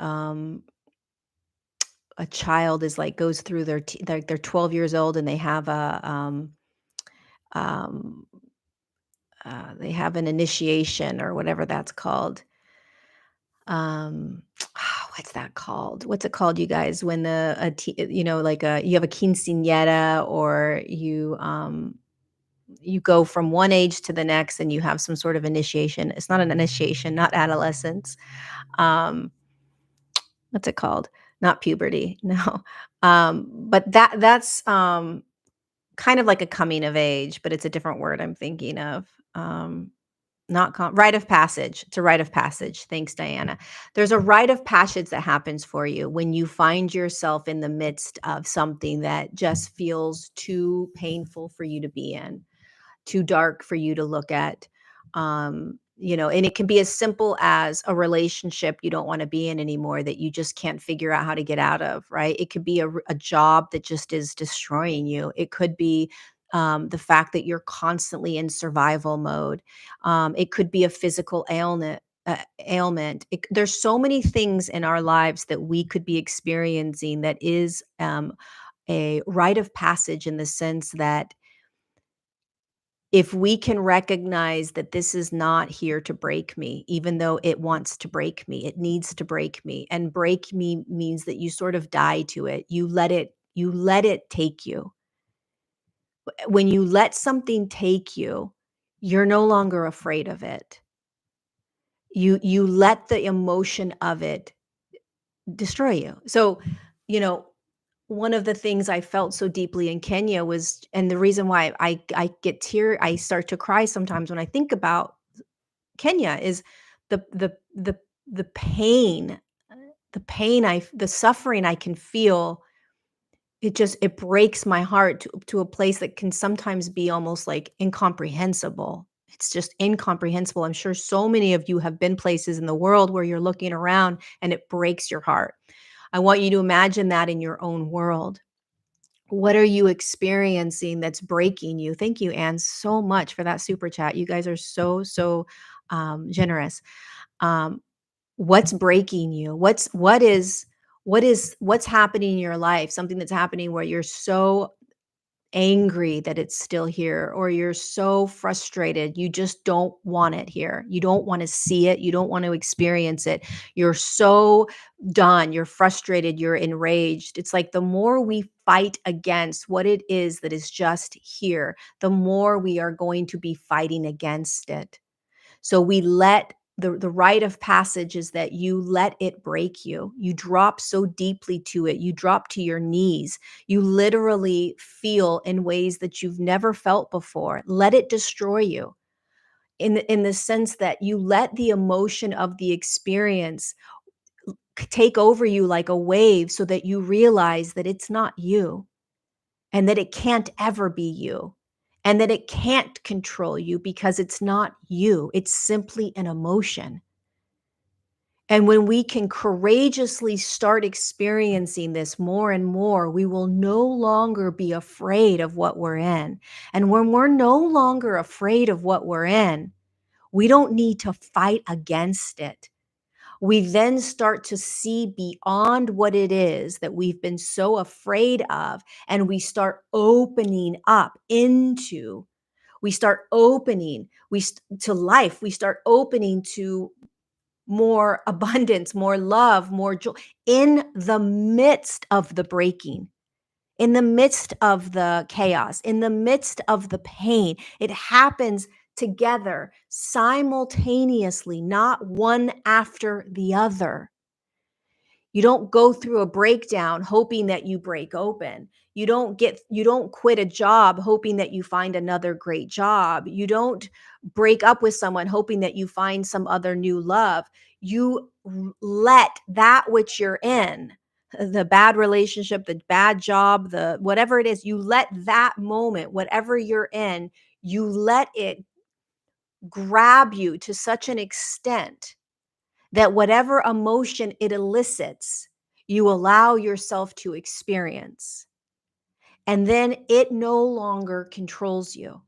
S1: a child is like goes through they're 12 years old and they have um, they have an initiation or whatever that's called. Um, what's that called? What's it called, you guys? When like you have a quinceañera, or you go from one age to the next and you have some sort of initiation. It's not an initiation, not adolescence. Um, what's it called? Not puberty. No. But that's kind of like a coming of age, but it's a different word I'm thinking of. Not rite of passage. It's a rite of passage. Thanks, Diana. There's a rite of passage that happens for you when you find yourself in the midst of something that just feels too painful for you to be in, too dark for you to look at. And it can be as simple as a relationship you don't want to be in anymore that you just can't figure out how to get out of, right? It could be a job that just is destroying you. It could be the fact that you're constantly in survival mode. It could be a physical ailment. There's so many things in our lives that we could be experiencing that is a rite of passage, in the sense that if we can recognize that this is not here to break me, even though it wants to break me, it needs to break me. And break me means that you sort of die to it. You let it take you. When you let something take you, you're no longer afraid of it. You let the emotion of it destroy you. So, you know, one of the things I felt so deeply in Kenya was, and the reason why I start to cry sometimes when I think about Kenya, is the pain, the suffering I can feel. It breaks my heart to a place that can sometimes be almost like incomprehensible. It's just incomprehensible. I'm sure so many of you have been places in the world where you're looking around and it breaks your heart. I want you to imagine that in your own world. What are you experiencing that's breaking you? Thank you, Anne, so much for that super chat. You guys are so generous. Um, what's breaking you? What's happening in your life? Something that's happening where you're so angry that it's still here, or you're so frustrated you just don't want it here. You don't want to see it. You don't want to experience it. You're so done. You're frustrated. You're enraged. It's like the more we fight against what it is that is just here, the more we are going to be fighting against it. So we let the rite of passage is that you let it break you. You drop so deeply to it. You drop to your knees. You literally feel in ways that you've never felt before. Let it destroy you, in the sense that you let the emotion of the experience take over you like a wave, so that you realize that it's not you, and that it can't ever be you, and that it can't control you, because it's not you. It's simply an emotion. And when we can courageously start experiencing this more and more, we will no longer be afraid of what we're in. And when we're no longer afraid of what we're in, we don't need to fight against it. We then start to see beyond what it is that we've been so afraid of, and we start opening up into, we start opening to life. We start opening to more abundance, more love, more joy in the midst of the breaking, in the midst of the chaos, in the midst of the pain. It happens together simultaneously, not one after the other. You don't go through a breakdown hoping that you break open. You don't quit a job hoping that you find another great job. You don't break up with someone hoping that you find some other new love. You let that which you're in, the bad relationship, the bad job, the whatever it is, you let that moment, whatever you're in, you let it grab you to such an extent that whatever emotion it elicits, you allow yourself to experience. And then it no longer controls you.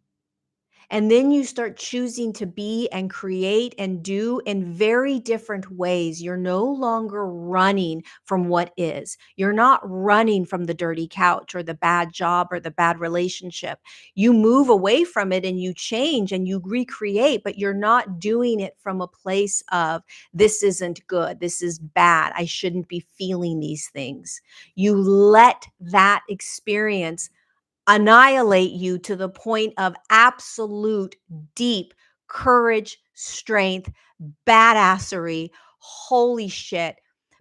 S1: And then you start choosing to be and create and do in very different ways. You're no longer running from what is. You're not running from the dirty couch or the bad job or the bad relationship. You move away from it and you change and you recreate, but you're not doing it from a place of, this isn't good, this is bad, I shouldn't be feeling these things. You let that experience annihilate you to the point of absolute deep courage, strength, badassery. Holy shit.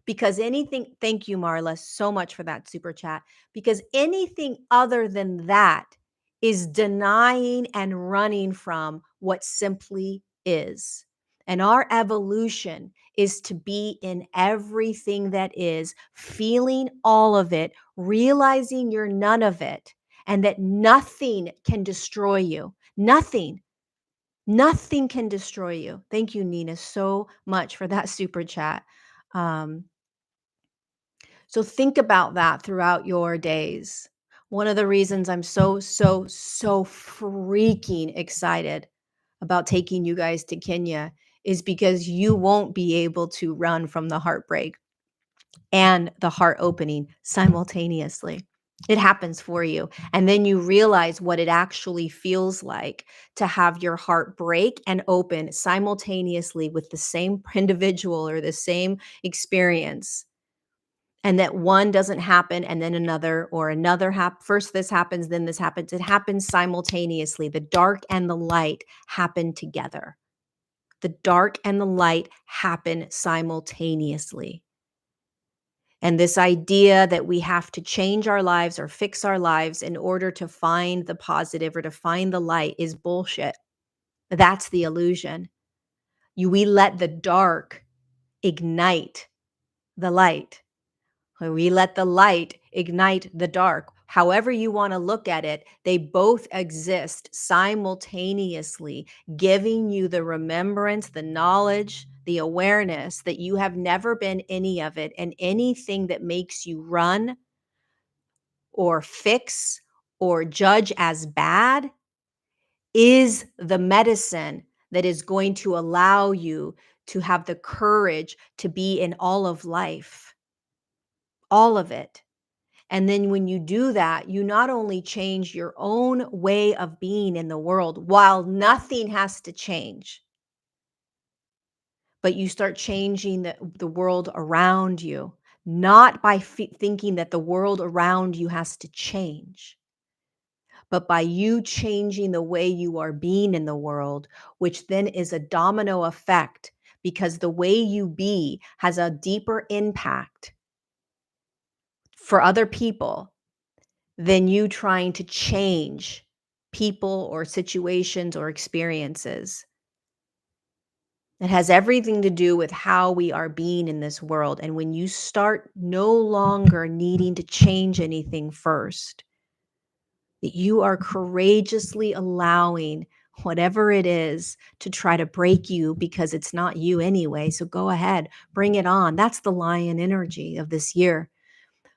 S1: Because anything, thank you, Marla, so much for that super chat. Because anything other than that is denying and running from what simply is. And our evolution is to be in everything that is, feeling all of it, realizing you're none of it, and that nothing can destroy you. Nothing. Nothing can destroy you. Thank you, Nina, so much for that super chat. Um, so think about that throughout your days. One of the reasons I'm so freaking excited about taking you guys to Kenya is because you won't be able to run from the heartbreak and the heart opening simultaneously. It happens for you. And then you realize what it actually feels like to have your heart break and open simultaneously with the same individual or the same experience. And that one doesn't happen and then another, or another first this happens, then this happens. It happens simultaneously. The dark and the light happen together. The dark and the light happen simultaneously. And this idea that we have to change our lives or fix our lives in order to find the positive or to find the light is bullshit. That's the illusion. We let the dark ignite the light. We let the light ignite the dark. However you want to look at it, they both exist simultaneously, giving you the remembrance, the knowledge, the awareness that you have never been any of it, and anything that makes you run or fix or judge as bad is the medicine that is going to allow you to have the courage to be in all of life, all of it. And then when you do that, you not only change your own way of being in the world, while nothing has to change, but you start changing the world around you, not by thinking that the world around you has to change, but by you changing the way you are being in the world, which then is a domino effect, because the way you be has a deeper impact for other people than you trying to change people or situations or experiences. It has everything to do with how we are being in this world. And when you start no longer needing to change anything first, that you are courageously allowing whatever it is, to try to break you because it's not you anyway. So go ahead, bring it on. That's the lion energy of this year.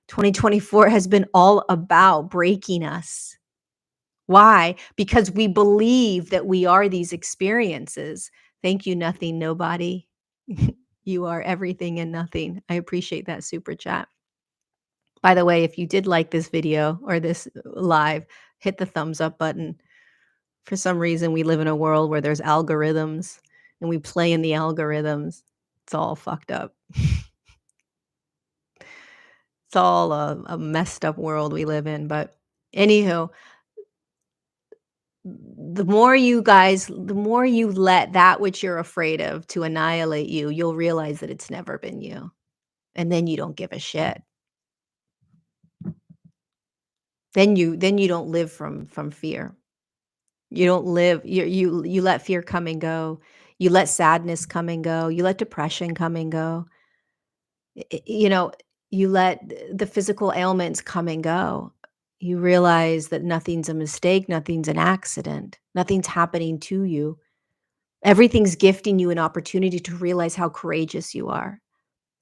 S1: 2024 has been all about breaking us. Why? Because we believe that we are these experiences. Thank you, nothing, nobody. You are everything and nothing. I appreciate that super chat. By the way, if you did like this video or this live, hit the thumbs up button. For some reason, we live in a world where there's algorithms and we play in the algorithms. It's all fucked up. It's all a messed up world we live in. But anywho, the more you let that which you're afraid of to annihilate you, you'll realize that it's never been you. And then you don't give a shit. Then you don't live from fear. You don't live you let fear come and go. You let sadness come and go. You let depression come and go. You know, you let the physical ailments come and go. You realize that nothing's a mistake, nothing's an accident, nothing's happening to you. Everything's gifting you an opportunity to realize how courageous you are,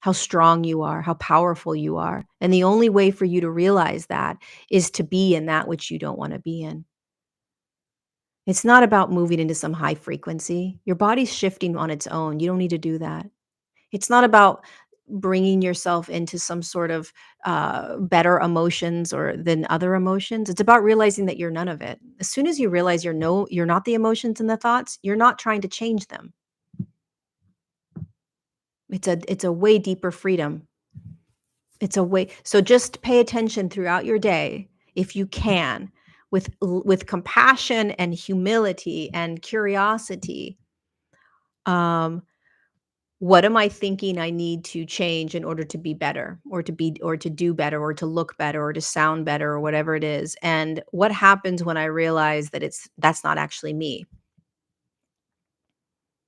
S1: how strong you are, how powerful you are. And the only way for you to realize that is to be in that which you don't want to be in. It's not about moving into some high frequency. Your body's shifting on its own. You don't need to do that. It's not about bringing yourself into some sort of better emotions or than other emotions. It's about realizing that you're none of it. As soon as you realize you're not the emotions and the thoughts, you're not trying to change them. It's a way deeper freedom. It's a way. So just pay attention throughout your day, if you can, with compassion and humility and curiosity. Um, what am I thinking I need to change in order to be better or to do better or to look better or to sound better or whatever it is? And what happens when I realize that that's not actually me?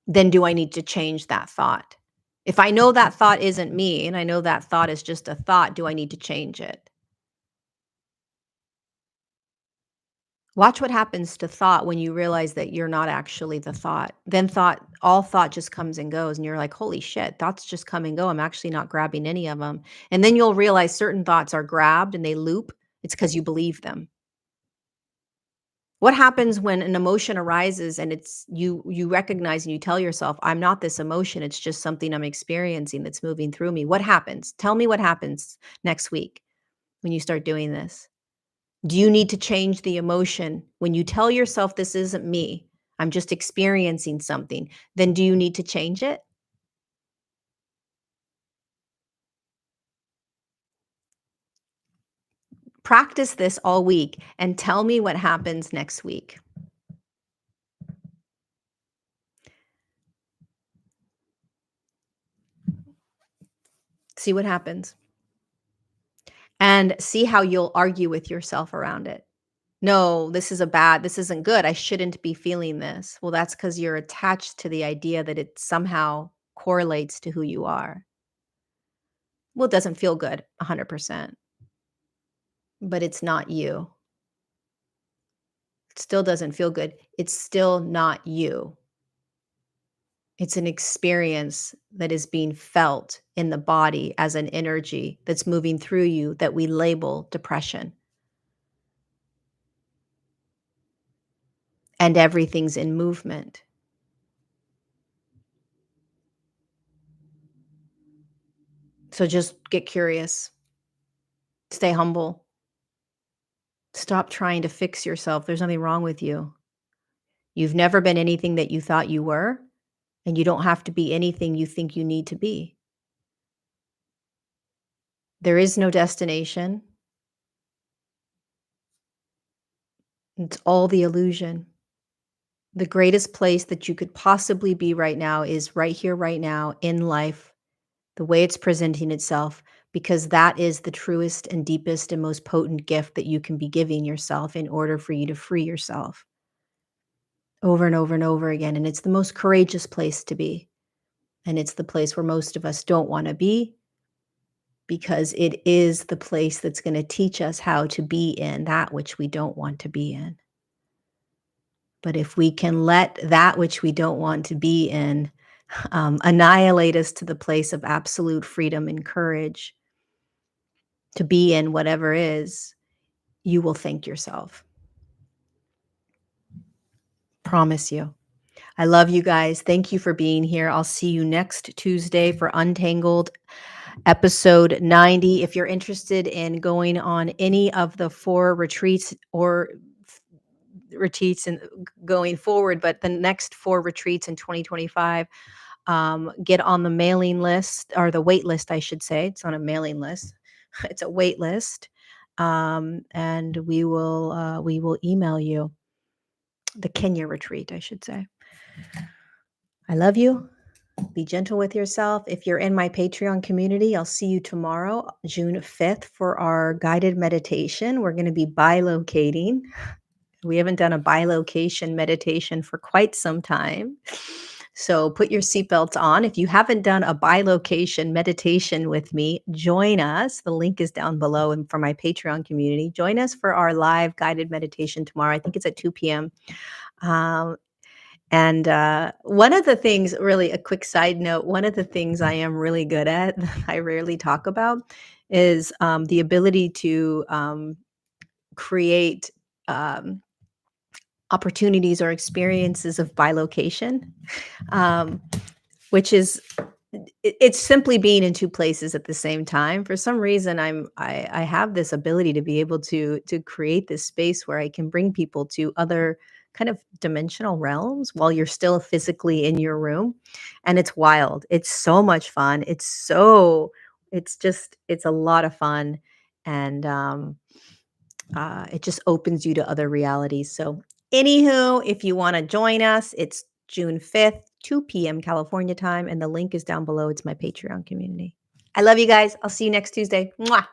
S1: Then do I need to change that thought? If I know that thought isn't me and I know that thought is just a thought, do I need to change it? Watch what happens to thought when you realize that you're not actually the thought. Then all thought just comes and goes, and you're like, holy shit, thoughts just come and go. I'm actually not grabbing any of them. And then you'll realize certain thoughts are grabbed and they loop. It's because you believe them. What happens when an emotion arises and you recognize and you tell yourself, I'm not this emotion, it's just something I'm experiencing that's moving through me. What happens? Tell me what happens next week when you start doing this. Do you need to change the emotion? When you tell yourself this isn't me, I'm just experiencing something, then do you need to change it? Practice this all week and tell me what happens next week. See what happens. And see how you'll argue with yourself around it. No, this isn't good. I shouldn't be feeling this. Well, that's because you're attached to the idea that it somehow correlates to who you are. Well, it doesn't feel good 100%, but it's not you. It still doesn't feel good. It's still not you. It's an experience that is being felt in the body as an energy that's moving through you that we label depression. And everything's in movement. So just get curious. Stay humble. Stop trying to fix yourself. There's nothing wrong with you. You've never been anything that you thought you were, and you don't have to be anything you think you need to be. There is no destination. It's all the illusion. The greatest place that you could possibly be right now is right here, right now in life, the way it's presenting itself, because that is the truest and deepest and most potent gift that you can be giving yourself in order for you to free yourself over and over and over again. And it's the most courageous place to be. And it's the place where most of us don't want to be because it is the place that's going to teach us how to be in that which we don't want to be in. But if we can let that which we don't want to be in annihilate us to the place of absolute freedom and courage to be in whatever is, you will thank yourself. Promise you. I love you guys. Thank you for being here. I'll see you next Tuesday for Untangled episode 90. If you're interested in going on any of the 4 retreats or retreats and going forward, but the next 4 retreats in 2025, get on the mailing list, or the wait list, I should say. It's not a mailing list. It's a wait list. And we will email you the Kenya retreat, I should say. I love you. Be gentle with yourself. If you're in my Patreon community, I'll see you tomorrow, June 5th, for our guided meditation. We're going to be bilocating. We haven't done a bilocation meditation for quite some time. So put your seatbelts on. If you haven't done a bilocation meditation with me, join us. The link is down below and for my Patreon community. Join us for our live guided meditation tomorrow. I think it's at 2 p.m. And one of the things, really a quick side note, one of the things I am really good at, that I rarely talk about, is the ability to create opportunities or experiences of bilocation, which is it's simply being in 2 places at the same time. For some reason, I have this ability to be able to create this space where I can bring people to other kind of dimensional realms while you're still physically in your room, and it's wild. It's so much fun. It's a lot of fun, and it just opens you to other realities. So, anywho, if you want to join us, it's June 5th, 2 p.m. California time, and the link is down below. It's my Patreon community. I love you guys. I'll see you next Tuesday. Mwah.